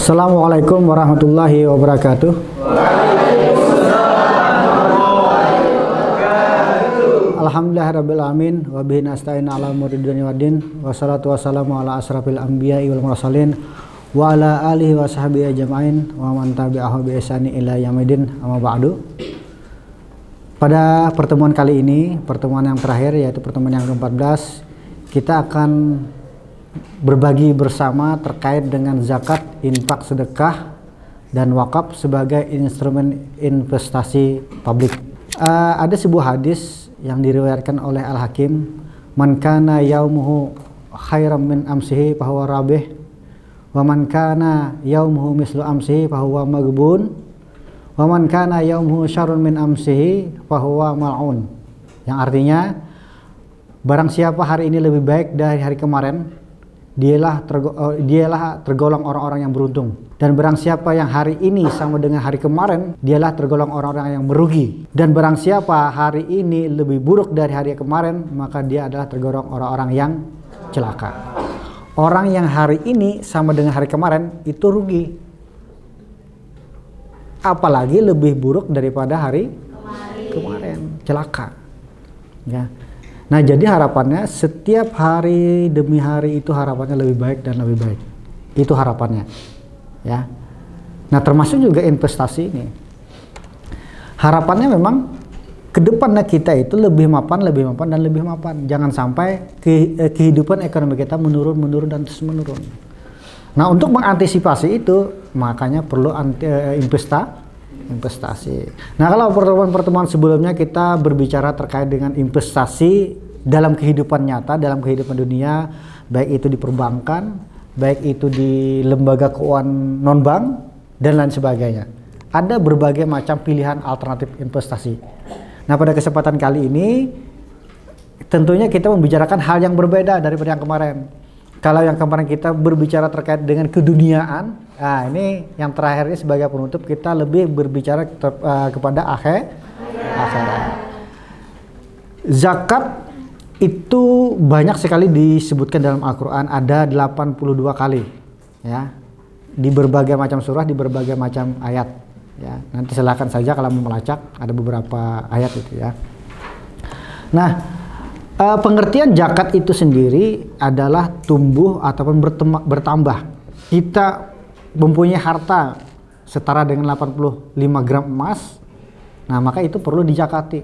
Assalamualaikum warahmatullahi wabarakatuh. Alhamdulillahirabbil alamin wa bihi nasta'in ala umuri dunya waddin wassalatu wassalamu ala asrafil anbiya'i wal mursalin wa ala alihi wa sahbihi ajma'in wa man tabi'ahu bi ihsani ila yaumil amma ba'du. Pada pertemuan kali ini, pertemuan yang terakhir yaitu pertemuan yang ke-14, kita akan berbagi bersama terkait dengan zakat, infak, sedekah, dan wakaf sebagai instrumen investasi publik. Ada sebuah hadis yang diriwayatkan oleh Al-Hakim, man kana yaumuhu khairam min amsihi fahuwa rabih wa man kana yaumuhu mislu amsihi fahuwa maghbun wa man kana yaumuhu syarrun min amsihi fahuwa mal'un. Yang artinya, barang siapa hari ini lebih baik dari hari kemarin, dialah tergolong orang-orang yang beruntung. Dan barang siapa yang hari ini sama dengan hari kemarin, dialah tergolong orang-orang yang merugi. Dan barang siapa hari ini lebih buruk dari hari kemarin, maka dia adalah tergolong orang-orang yang celaka. Orang yang hari ini sama dengan hari kemarin itu rugi, apalagi lebih buruk daripada hari kemarin, celaka ya. Nah, jadi harapannya setiap hari demi hari itu harapannya lebih baik dan lebih baik. Itu harapannya. Ya. Nah, termasuk juga investasi ini. Harapannya memang ke depannya kita itu lebih mapan dan lebih mapan. Jangan sampai kehidupan ekonomi kita menurun dan terus menurun. Nah, untuk mengantisipasi itu makanya perlu investasi. Nah, kalau pertemuan sebelumnya kita berbicara terkait dengan investasi dalam kehidupan nyata, dalam kehidupan dunia, baik itu di perbankan, baik itu di lembaga keuangan non-bank, dan lain sebagainya. Ada berbagai macam pilihan alternatif investasi. Nah, pada kesempatan kali ini tentunya kita membicarakan hal yang berbeda daripada yang kemarin. Kalau yang kemarin kita berbicara terkait dengan keduniaan, nah ini yang terakhir ini sebagai penutup kita lebih berbicara kepada akhirat. Zakat itu banyak sekali disebutkan dalam Al-Quran, ada 82 kali ya, di berbagai macam surah, di berbagai macam ayat ya. Nanti silakan saja kalau mau melacak, ada beberapa ayat itu ya. Nah, pengertian zakat itu sendiri adalah tumbuh ataupun bertambah. Kita mempunyai harta setara dengan 85 gram emas, nah maka itu perlu dizakati.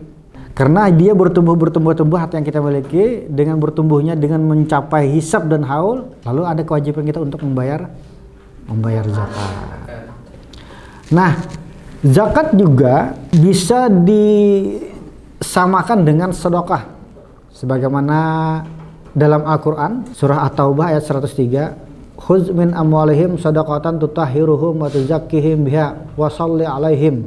Karena dia bertumbuh harta yang kita miliki, dengan bertumbuhnya dengan mencapai hisab dan haul, lalu ada kewajiban kita untuk membayar zakat. Nah, zakat juga bisa disamakan dengan sedekah. Sebagaimana dalam Al-Quran surah At-Taubah ayat 103, khudz min amwalihim shadaqatan tutahhiruhum wa tuzakkihim biha wa shalli alaihim.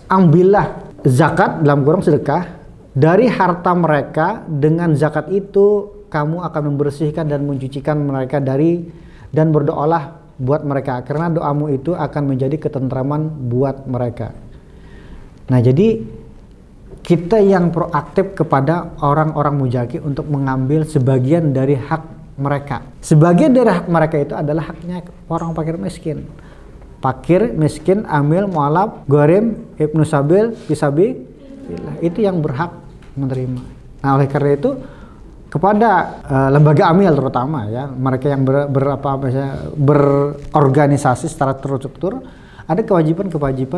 Ambillah zakat dalam kurung sedekah dari harta mereka, dengan zakat itu kamu akan membersihkan dan mencucikan mereka dari, dan berdoalah buat mereka karena doamu itu akan menjadi ketentraman buat mereka. Nah, jadi kita yang proaktif kepada orang-orang mujaki untuk mengambil sebagian dari hak mereka. Sebagian dari hak mereka itu adalah haknya orang fakir miskin. Fakir, miskin, amil, mu'alaf, gharim, ibnu sabil, fisabi, itu yang berhak menerima. Nah, oleh karena itu kepada lembaga amil terutama ya, mereka yang berorganisasi secara terstruktur, ada kewajiban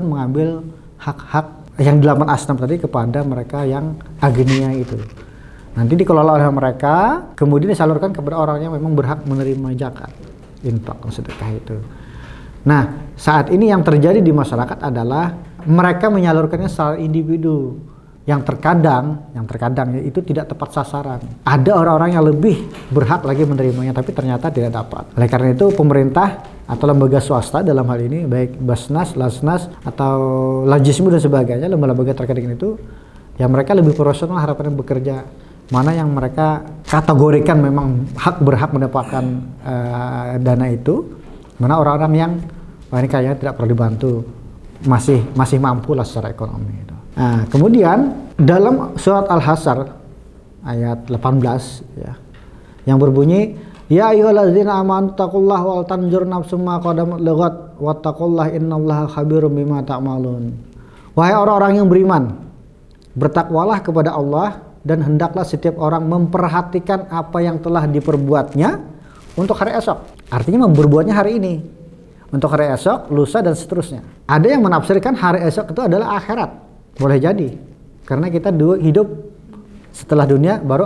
mengambil hak-hak yang 8 asnaf tadi kepada mereka yang agnia itu. Nanti dikelola oleh mereka, kemudian disalurkan kepada orang yang memang berhak menerima zakat, infak, sedekah itu. Nah, saat ini yang terjadi di masyarakat adalah mereka menyalurkannya secara individu, yang terkadang itu tidak tepat sasaran. Ada orang-orang yang lebih berhak lagi menerimanya, tapi ternyata tidak dapat. Oleh karena itu pemerintah atau lembaga swasta dalam hal ini, baik Basnas, Lasnas, atau Lajismu dan sebagainya, lembaga-lembaga terkait dengan itu, yang mereka lebih profesional harapannya bekerja. Mana yang mereka kategorikan memang berhak mendapatkan dana itu, mana orang-orang yang ini kayaknya tidak perlu dibantu, masih mampu lah secara ekonomi itu. Nah, kemudian dalam surat Al-Hasyr ayat 18 ya, yang berbunyi Ya ayyuhallazina amanu taqullaha wal tanzur nafsum ma qaddamat lighad wattaqullaha innallaha khabirum bima ta'malun. Wahai orang-orang yang beriman, bertakwalah kepada Allah dan hendaklah setiap orang memperhatikan apa yang telah diperbuatnya untuk hari esok. Artinya berbuatnya hari ini, untuk hari esok, lusa dan seterusnya. Ada yang menafsirkan hari esok itu adalah akhirat. Boleh jadi, karena kita hidup setelah dunia baru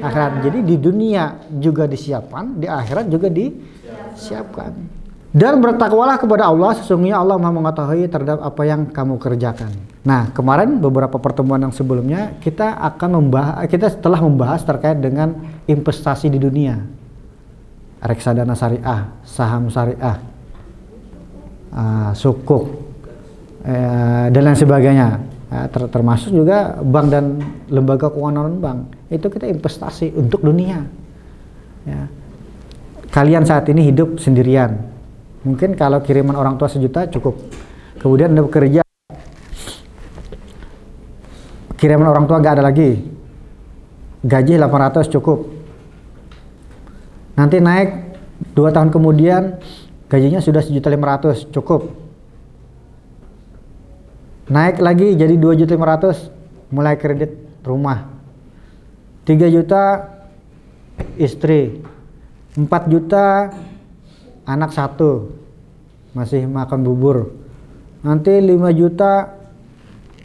akhirat. Jadi di dunia juga disiapkan, di akhirat juga disiapkan. Dan bertakwalah kepada Allah, sesungguhnya Allah Maha mengetahui terhadap apa yang kamu kerjakan. Nah, kemarin beberapa pertemuan yang sebelumnya kita telah membahas terkait dengan investasi di dunia. Reksadana syariah, saham syariah, sukuk, dan lain sebagainya. Termasuk juga bank dan lembaga keuangan non-bank. Itu kita investasi untuk dunia. Ya. Kalian saat ini hidup sendirian. Mungkin kalau kiriman orang tua 1 juta cukup. Kemudian Anda bekerja, kiriman orang tua nggak ada lagi. Gaji 800 cukup. Nanti naik 2 tahun kemudian gajinya sudah 1.500.000 cukup. Naik lagi jadi 2.500.000, mulai kredit rumah. 3 juta istri, 4 juta anak 1 masih makan bubur. Nanti 5 juta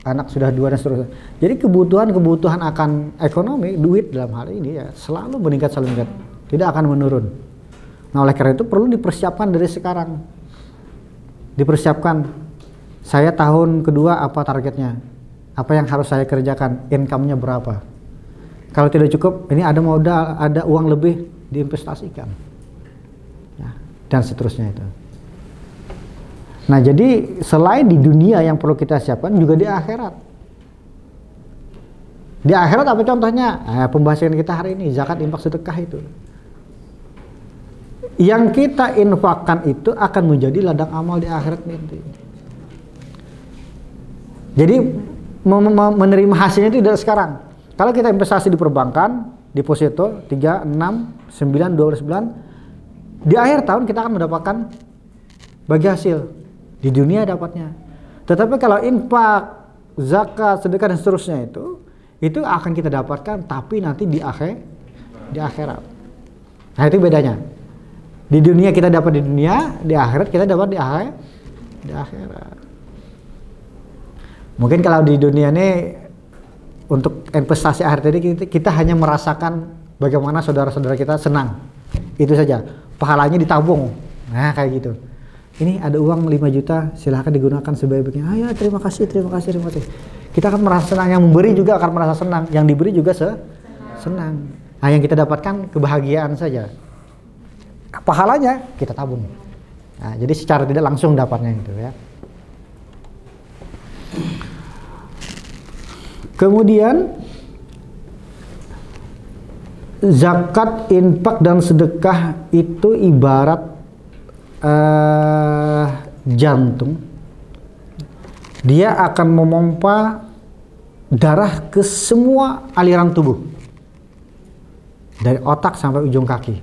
anak sudah 2 dan seterusnya. Jadi kebutuhan akan ekonomi, duit dalam hal ini ya selalu meningkat, tidak akan menurun. Nah, oleh karena itu perlu dipersiapkan dari sekarang. Dipersiapkan. Saya tahun kedua apa targetnya? Apa yang harus saya kerjakan? Income-nya berapa? Kalau tidak cukup, ini ada modal, ada uang lebih, diinvestasikan. Ya, dan seterusnya itu. Nah, jadi selain di dunia yang perlu kita siapkan, juga di akhirat. Di akhirat apa contohnya? Pembahasan kita hari ini, zakat, infak, sedekah itu. Yang kita infakkan itu akan menjadi ladang amal di akhirat nanti. Jadi menerima hasilnya itu dari sekarang. Kalau kita investasi di perbankan, deposito 3, 6, 9, 12 bulan, di akhir tahun kita akan mendapatkan bagi hasil. Di dunia dapatnya. Tetapi kalau infak, zakat, sedekah dan seterusnya itu akan kita dapatkan tapi nanti di akhirat. Nah, itu bedanya. Di dunia kita dapat di dunia, di akhirat kita dapat di akhirat. Mungkin kalau di dunia ini untuk investasi akhir tadi kita hanya merasakan bagaimana saudara-saudara kita senang. Itu saja. Pahalanya ditabung. Nah, kayak gitu. Ini ada uang 5 juta, silahkan digunakan sebaik-baiknya. Ya, terima kasih. Kita akan merasa senang, yang memberi juga akan merasa senang, yang diberi juga senang. Nah, yang kita dapatkan kebahagiaan saja. Pahalanya kita tabung. Nah, jadi secara tidak langsung dapatnya gitu ya. Kemudian zakat, infak dan sedekah itu ibarat jantung. Dia akan memompa darah ke semua aliran tubuh, dari otak sampai ujung kaki.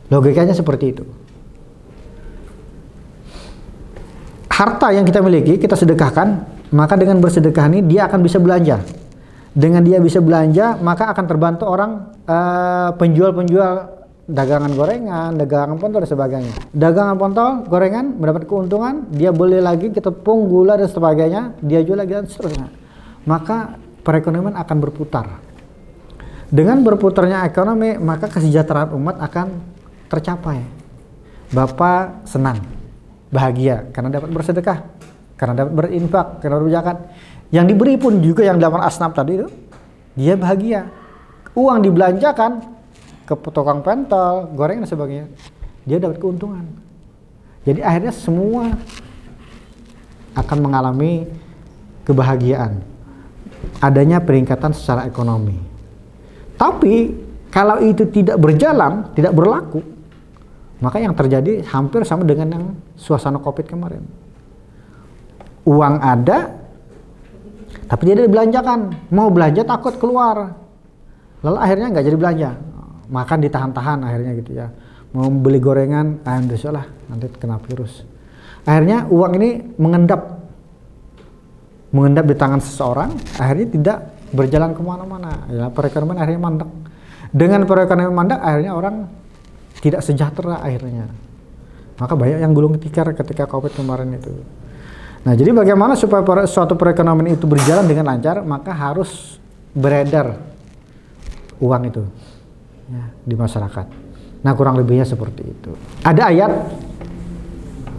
Logikanya seperti itu. Harta yang kita miliki, kita sedekahkan, maka dengan bersedekah ini dia akan bisa belanja. Dengan dia bisa belanja, maka akan terbantu orang penjual-penjual dagangan gorengan, dagangan pontol dan sebagainya. Dagangan pontol, gorengan mendapat keuntungan, dia beli lagi ke tepung, gula dan sebagainya, dia jual lagi dan seterusnya. Maka perekonomian akan berputar. Dengan berputarnya ekonomi, maka kesejahteraan umat akan tercapai. Bapak senang, bahagia karena dapat bersedekah, karena dapat berinfak, karena dapat berzakat. Yang diberi pun juga yang 8 asnaf tadi itu, dia bahagia. Uang dibelanjakan ke tukang pentol, goreng dan sebagainya, dia dapat keuntungan. Jadi akhirnya semua akan mengalami kebahagiaan, adanya peningkatan secara ekonomi. Tapi kalau itu tidak berjalan, tidak berlaku, maka yang terjadi hampir sama dengan yang suasana COVID kemarin. Uang ada, tapi tidak dibelanjakan. Mau belanja takut keluar, lalu akhirnya nggak jadi belanja. makan ditahan-tahan akhirnya gitu ya. Mau beli gorengan, besok lah nanti kena virus. Akhirnya uang ini mengendap di tangan seseorang, akhirnya tidak berjalan kemana-mana. Ya, perekonomian akhirnya mandek. Dengan perekonomian mandek, akhirnya orang tidak sejahtera akhirnya. Maka banyak yang gulung tikar ketika COVID kemarin itu. Nah, jadi bagaimana supaya suatu perekonomian itu berjalan dengan lancar, maka harus beredar uang itu ya, di masyarakat. Nah, kurang lebihnya seperti itu. Ada ayat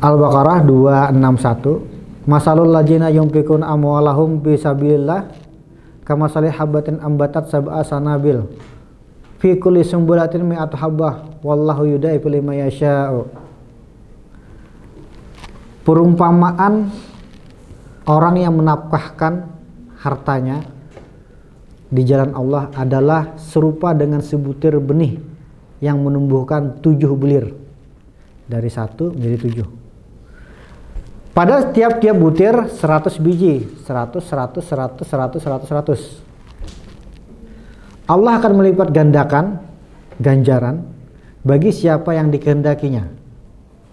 Al-Baqarah 261. Masalul ladzina yunfikuna amwalahum fi sabilillah kamasali habatin ambatat sab'a sanabil fi kulli sumbulatin mi'atu habbah wallahu yudaifu liman yasha'u. Perumpamaan orang yang menafkahkan hartanya di jalan Allah adalah serupa dengan sebutir benih yang menumbuhkan 7 bulir, dari 1 menjadi 7. Pada tiap-tiap butir 100 biji, 100, 100, 100, 100, 100, 100. Allah akan melipat gandakan ganjaran bagi siapa yang dikehendakinya.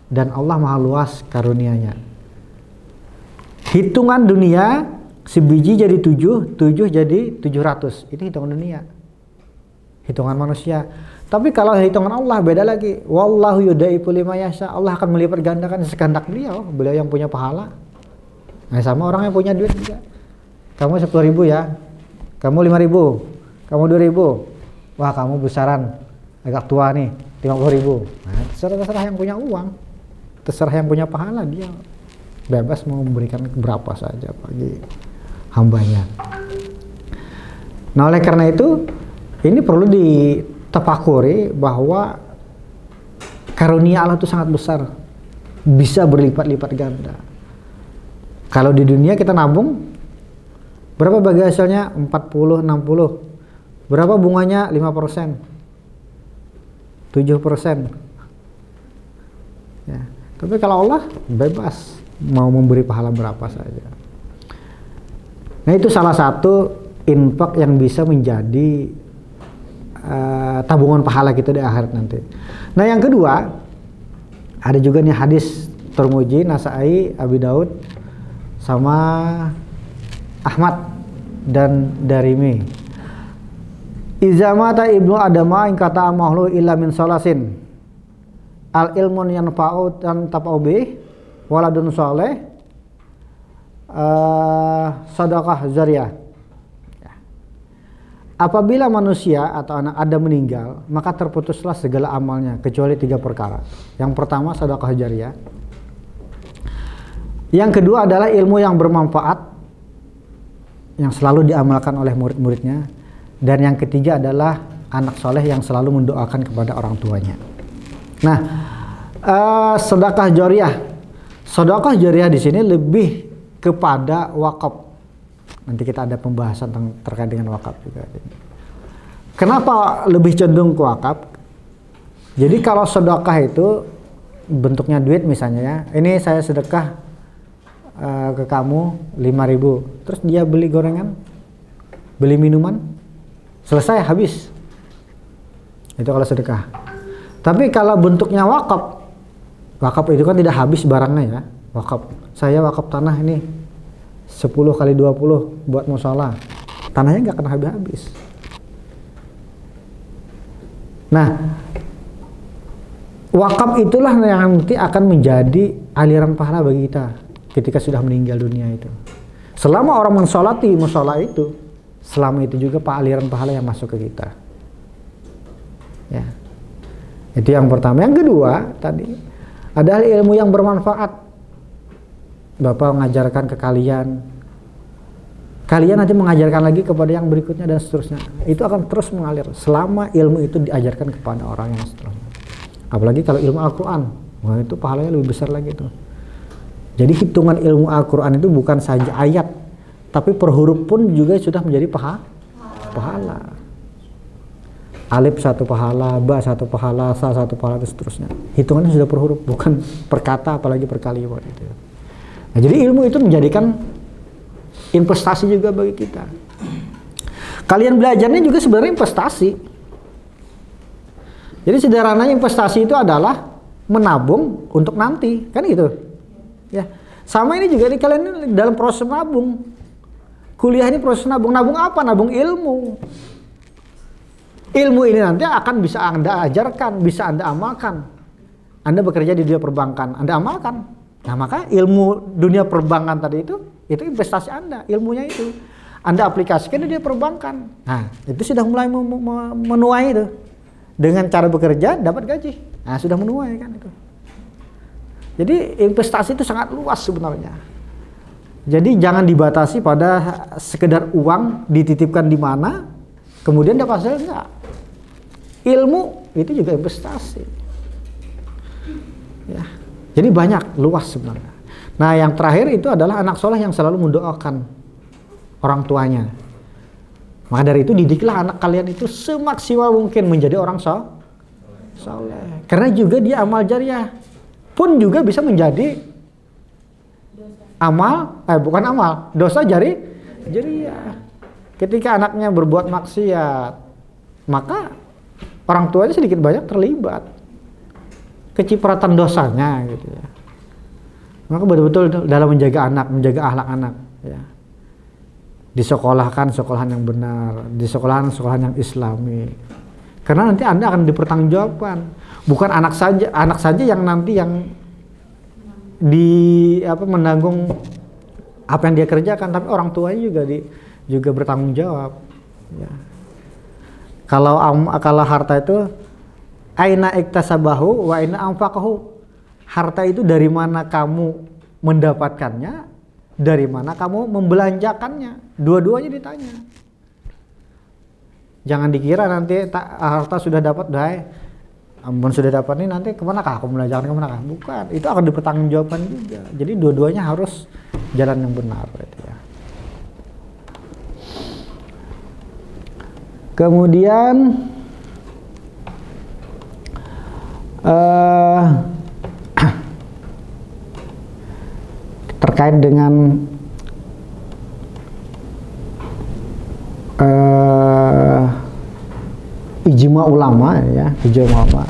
Dan Allah maha luas karunia-Nya. Hitungan dunia, sebiji jadi 7, 7 jadi 700. Ini hitungan dunia. Hitungan manusia. Tapi kalau hitungan Allah beda lagi. Wallahu yudaifu liman yasha. Allah akan melipat gandakan sekehendak Beliau. Beliau yang punya pahala. Nah, sama orang yang punya duit juga. Kamu 10.000 ya. Kamu 5.000. Kamu 2.000. Wah, kamu besaran. Agak tua nih. 50.000. Nah, terserah yang punya uang. Terserah yang punya pahala, dia bebas mau memberikan berapa saja bagi hambanya. Nah, oleh karena itu ini perlu ditafakuri bahwa karunia Allah itu sangat besar, bisa berlipat-lipat ganda. Kalau di dunia kita nabung, berapa bagi hasilnya? 40, 60. Berapa bunganya? 5%, 7%. Ya. Tapi kalau Allah bebas mau memberi pahala berapa saja. Nah, itu salah satu infak yang bisa menjadi tabungan pahala kita di akhirat nanti. Nah, yang kedua, ada juga nih hadis Tirmidzi, Nasai, Abi Daud, sama Ahmad dan Darimi. Iza mata ibnu adama in kata amahlu illa min salasin. Al ilmun yanfa'u dan tafa'u bih, waladun saleh, sedekah jariyah. Apabila manusia atau anak Adam meninggal, maka terputuslah segala amalnya kecuali 3 perkara. Yang pertama sedekah jariyah. Yang kedua adalah ilmu yang bermanfaat yang selalu diamalkan oleh murid-muridnya, dan yang ketiga adalah anak soleh yang selalu mendoakan kepada orang tuanya. Nah, sedekah jariyah. Sedekah jariyah di sini lebih kepada wakaf. Nanti kita ada pembahasan terkait dengan wakaf juga. Kenapa lebih cenderung ke wakaf? Jadi kalau sedekah itu bentuknya duit misalnya ya. Ini saya sedekah ke kamu 5.000. Terus dia beli gorengan, beli minuman, selesai habis. Itu kalau sedekah. Tapi kalau bentuknya wakaf, wakaf itu kan tidak habis barangnya ya. Wakaf. Saya wakaf tanah ini 10 kali 20 buat mushola. Tanahnya nggak akan habis-habis. Nah, wakaf itulah yang nanti akan menjadi aliran pahala bagi kita ketika sudah meninggal dunia itu. Selama orang mensolati mushola itu, selama itu juga aliran pahala yang masuk ke kita. Ya. Itu yang pertama. Yang kedua tadi adalah ilmu yang bermanfaat. Bapak mengajarkan ke kalian, kalian nanti mengajarkan lagi kepada yang berikutnya dan seterusnya. Itu akan terus mengalir selama ilmu itu diajarkan kepada orang yang seterusnya. Apalagi kalau ilmu Al-Quran, wah itu pahalanya lebih besar lagi tuh. Jadi hitungan ilmu Al-Quran itu bukan saja ayat, tapi per huruf pun juga sudah menjadi pahala. Alif 1 pahala, ba 1 pahala, sa 1 pahala, dan seterusnya. Hitungannya sudah per huruf, bukan per kata, apalagi per kalimat itu. Nah, jadi ilmu itu menjadikan investasi juga bagi kita. Kalian belajarnya juga sebenarnya investasi. Jadi sederhananya investasi itu adalah menabung untuk nanti, kan gitu. Ya. Sama ini juga nih, kalian ini dalam proses nabung. Kuliah ini proses nabung. Nabung apa? Nabung ilmu. Ilmu ini nanti akan bisa Anda ajarkan, bisa Anda amalkan. Anda bekerja di dunia perbankan, Anda amalkan. Nah, maka ilmu dunia perbankan tadi itu investasi Anda, ilmunya itu. Anda aplikasikan di dunia perbankan. Nah, itu sudah mulai menuai itu. Dengan cara bekerja dapat gaji. Nah, sudah menuai kan itu. Jadi investasi itu sangat luas sebenarnya. Jadi jangan dibatasi pada sekedar uang dititipkan di mana, kemudian dapat hasil, enggak. Ilmu itu juga investasi. Ya. Jadi banyak, luas sebenarnya. Nah, yang terakhir itu adalah anak soleh yang selalu mendoakan orang tuanya. Maka dari itu didiklah anak kalian itu semaksimal mungkin menjadi orang soleh. Karena juga dia amal jariah. Pun juga bisa menjadi bukan amal, dosa jariah. Ketika anaknya berbuat maksiat, maka orang tuanya sedikit banyak terlibat kecipratan dosanya gitu ya. Maka betul-betul dalam menjaga anak, menjaga akhlak anak ya. Disekolahkan sekolahan yang benar, di sekolahan yang islami. Karena nanti Anda akan dipertanggungjawabkan. Bukan anak saja yang nanti yang menanggung apa yang dia kerjakan, tapi orang tuanya juga bertanggung jawab. Ya. Kalau harta itu aina iktasabahu wa aina anfaqahu. Harta itu dari mana kamu mendapatkannya, dari mana kamu membelanjakannya. Dua-duanya ditanya. Jangan dikira nanti harta sudah dapat, sudah dapat nih, nanti kemanakah aku belanjakan, kemanakah? Bukan, itu akan dipertanggungjawabkan juga. Jadi dua-duanya harus jalan yang benar gitu ya. Kemudian terkait dengan ijma ulama ya, ijma ulama.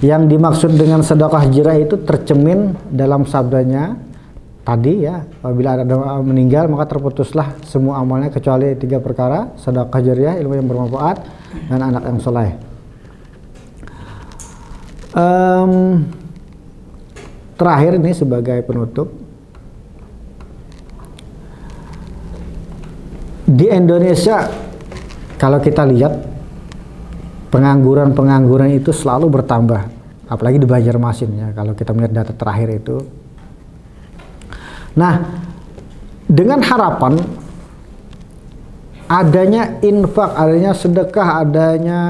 Yang dimaksud dengan sedekah jariah itu tercemin dalam sabdanya tadi ya, apabila ada meninggal maka terputuslah semua amalnya kecuali 3 perkara: sedekah jariah, ilmu yang bermanfaat, dan anak yang soleh. Terakhir ini sebagai penutup, di Indonesia kalau kita lihat pengangguran itu selalu bertambah, apalagi di Banjarmasin ya, kalau kita melihat data terakhir itu. Nah, dengan harapan adanya infak, adanya sedekah, adanya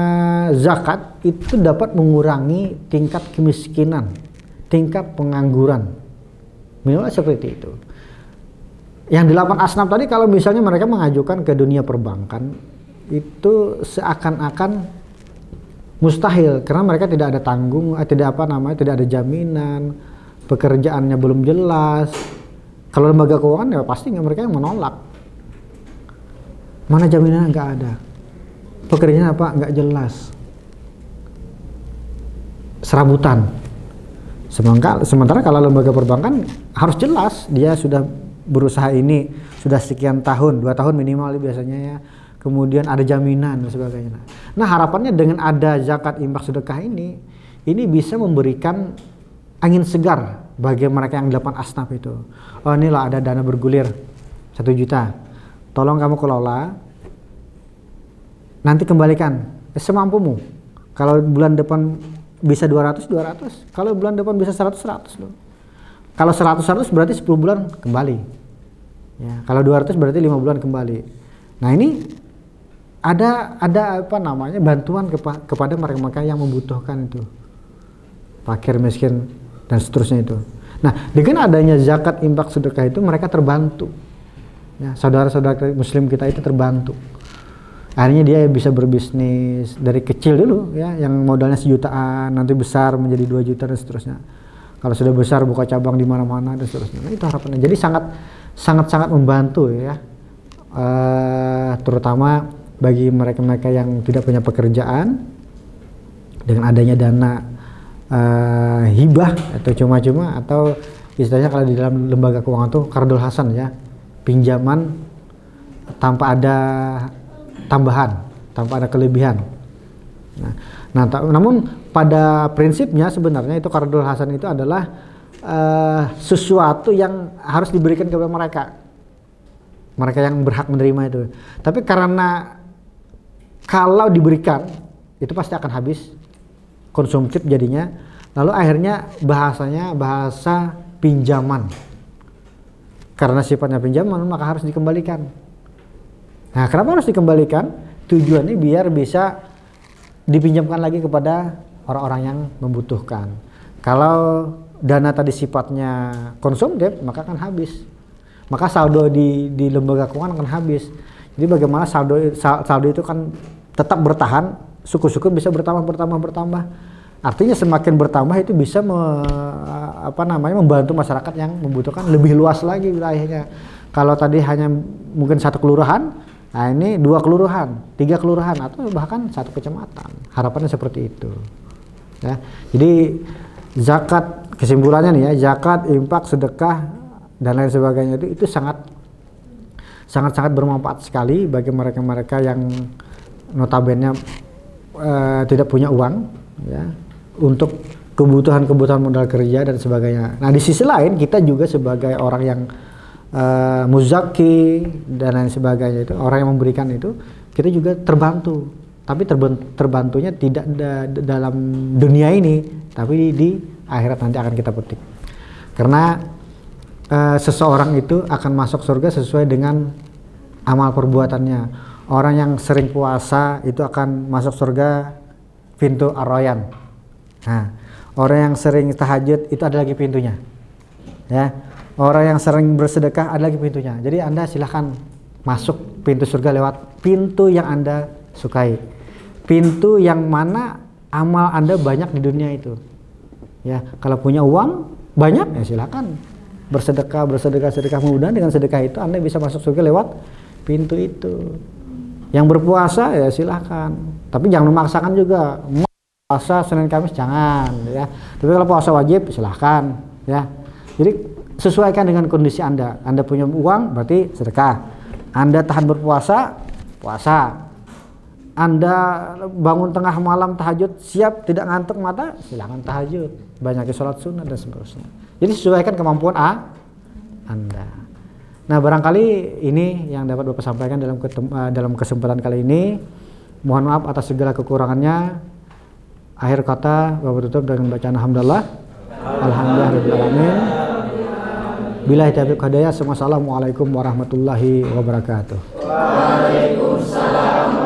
zakat itu dapat mengurangi tingkat kemiskinan, tingkat pengangguran, minimal seperti itu. Yang 8 asnaf tadi kalau misalnya mereka mengajukan ke dunia perbankan itu seakan-akan mustahil, karena mereka tidak ada tidak ada jaminan, pekerjaannya belum jelas. Kalau lembaga keuangan ya pasti mereka yang menolak. Mana jaminannya? Nggak ada. Pekerjaan apa? Nggak jelas. Serabutan. Sementara kalau lembaga perbankan harus jelas, dia sudah berusaha ini sudah sekian tahun, 2 tahun minimal biasanya ya. Kemudian ada jaminan dan sebagainya. Nah, harapannya dengan ada zakat, infak, sedekah ini bisa memberikan angin segar bagi mereka yang 8 asnaf itu. Oh, inilah ada dana bergulir 1 juta. Tolong kamu kelola. Nanti kembalikan semampumu. Kalau bulan depan bisa 200, 200. Kalau bulan depan bisa 100, 100 loh. Kalau 100 berarti 10 bulan kembali. Ya, kalau 200 berarti 5 bulan kembali. Nah, ini ada bantuan kepada mereka yang membutuhkan itu, fakir, miskin dan seterusnya itu. Nah, dengan adanya zakat, infak, sedekah itu mereka terbantu ya, saudara-saudara muslim kita itu terbantu. Akhirnya dia bisa berbisnis dari kecil dulu ya, yang modalnya 1 jutaan nanti besar menjadi 2 juta dan seterusnya. Kalau sudah besar buka cabang di mana-mana dan seterusnya. Nah, itu harapannya. Jadi sangat membantu ya, terutama bagi mereka-mereka yang tidak punya pekerjaan, dengan adanya dana hibah atau cuma-cuma, atau istilahnya kalau di dalam lembaga keuangan tuh qardul hasan ya, pinjaman tanpa ada tambahan, tanpa ada kelebihan. Namun pada prinsipnya sebenarnya itu qardul hasan itu adalah sesuatu yang harus diberikan kepada mereka yang berhak menerima itu. Tapi karena kalau diberikan itu pasti akan habis, konsumtif jadinya, lalu akhirnya bahasanya bahasa pinjaman. Karena sifatnya pinjaman maka harus dikembalikan. Nah, kenapa harus dikembalikan? Tujuannya biar bisa dipinjamkan lagi kepada orang-orang yang membutuhkan. Kalau dana tadi sifatnya konsumtif maka akan habis. Maka saldo di lembaga keuangan akan habis. Jadi bagaimana saldo itu kan tetap bertahan, syukur-syukur bisa bertambah. Artinya semakin bertambah itu bisa membantu masyarakat yang membutuhkan lebih luas lagi wilayahnya. Kalau tadi hanya mungkin satu kelurahan, nah ini 2 kelurahan, 3 kelurahan, atau bahkan 1 kecamatan. Harapannya seperti itu. Ya. Jadi zakat, kesimpulannya nih ya, zakat, infak, sedekah dan lain sebagainya itu sangat bermanfaat sekali bagi mereka-mereka yang notabene tidak punya uang ya, untuk kebutuhan modal kerja dan sebagainya. Nah, di sisi lain kita juga sebagai orang yang muzaki dan lain sebagainya, itu orang yang memberikan itu, kita juga terbantu. Tapi terbantunya tidak dalam dunia ini, tapi di akhirat nanti akan kita petik. Karena seseorang itu akan masuk surga sesuai dengan amal perbuatannya. Orang yang sering puasa itu akan masuk surga pintu Ar-Rayyan. Nah, orang yang sering tahajud itu ada lagi pintunya. Ya. Orang yang sering bersedekah ada lagi pintunya. Jadi Anda silahkan masuk pintu surga lewat pintu yang Anda sukai. Pintu yang mana amal Anda banyak di dunia itu. Ya, kalau punya uang banyak ya silakan bersedekah. Mudah-mudahan dengan sedekah itu Anda bisa masuk surga lewat pintu itu. Yang berpuasa ya silahkan, tapi jangan memaksakan juga. Puasa Senin Kamis jangan ya. Tapi kalau puasa wajib silahkan ya. Jadi sesuaikan dengan kondisi Anda. Anda punya uang berarti sedekah. Anda tahan berpuasa, puasa. Anda bangun tengah malam tahajud, siap tidak ngantuk mata, silahkan tahajud. Banyaki sholat sunnah dan seterusnya. Jadi sesuaikan kemampuan Anda. Nah, barangkali ini yang dapat Bapak sampaikan dalam kesempatan kali ini. Mohon maaf atas segala kekurangannya. Akhir kata Bapak tutup dengan bacaan alhamdulillah. Alhamdulillahirabbil. Billahi taufiq hidayah. Wassalamualaikum warahmatullahi wabarakatuh. Waalaikumsalam.